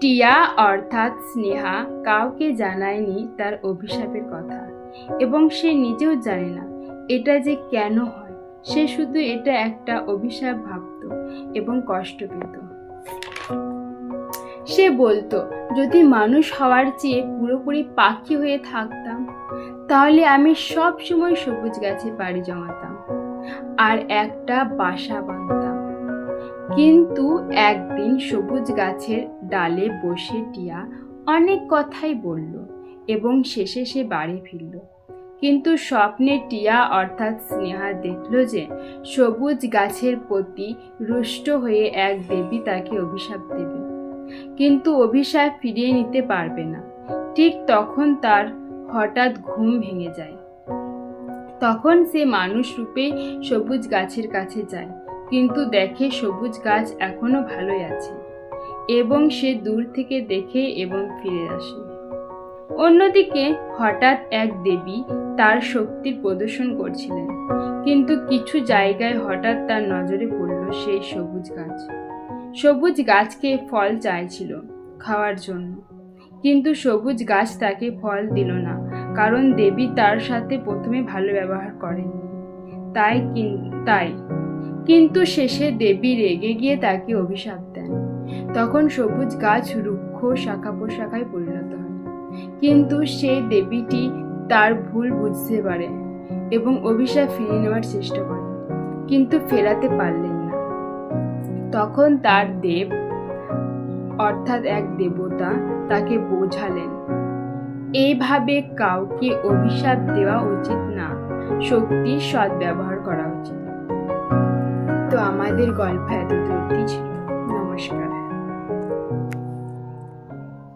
টিয়া অর্থাৎ স্নেহা কাউকে জানায়নি তার অভিশাপের কথা, এবং সে নিজেও জানে না এটা যে কেন হয়। সে শুধু এটা একটা অভিশাপ ভাবত এবং কষ্ট পেত। সে বলতো, যদি মানুষ হওয়ার চেয়ে পুরোপুরি পাখি হয়ে থাকতাম, তাহলে আমি সব সময় সবুজ গাছে পাড়ি জমাতাম আর একটা বাসা বাঁধতাম। কিন্তু একদিন সবুজ গাছের ডালে বসে টিয়া অনেক কথাই বলল এবং শেষে সে বাড়ি ফিরল। কিন্তু স্বপ্নে টিয়া অর্থাৎ স্নেহা দেখল যে সবুজ গাছের প্রতি রুষ্ট হয়ে এক দেবী তাকে অভিশাপ দেবে, কিন্তু অভিশাপ ফিরিয়ে নিতে পারবে না। ঠিক তখন তার হঠাৎ ঘুম ভেঙে যায়। তখন সে মানুষ রূপে সবুজ গাছের কাছে যায়, কিন্তু দেখে সবুজ গাছ এখনো ভালোই আছে এবং সে দূর থেকে দেখে এবং ফিরে আসে। অন্যদিকে হঠাৎ এক দেবী তার শক্তির প্রদর্শন করছিলেন, কিন্তু কিছু জায়গায় হঠাৎ তার নজরে পড়ল সেই সবুজ গাছ। সবুজ গাছকে ফল চাইছিল খাওয়ার জন্য, কিন্তু সবুজ গাছ তাকে ফল দিল না, কারণ দেবী তার সাথে প্রথমে ভালো ব্যবহার করেননি। কিন্তু শেষে দেবী রেগে গিয়ে তাকে অভিশাপ দেন। তখন সবুজ গাছ রুক্ষ শাখা প্রশাখায় পরিণত হয়, কিন্তু সেই দেবীটি তার ভুল বুঝতে পারে এবং অভিশাপ ফিরিয়ে নেওয়ার চেষ্টা করে, কিন্তু ফেরাতে পারলেন না। তখন তার দেব অর্থাৎ এক দেবতা তাকে বোঝালেন, এইভাবে কাউকে অভিশাপ দেওয়া উচিত না, শক্তির সদ্ব্যবহার করা উচিত। তো আমাদের গল্প এতদূরই ছিল। নমস্কার।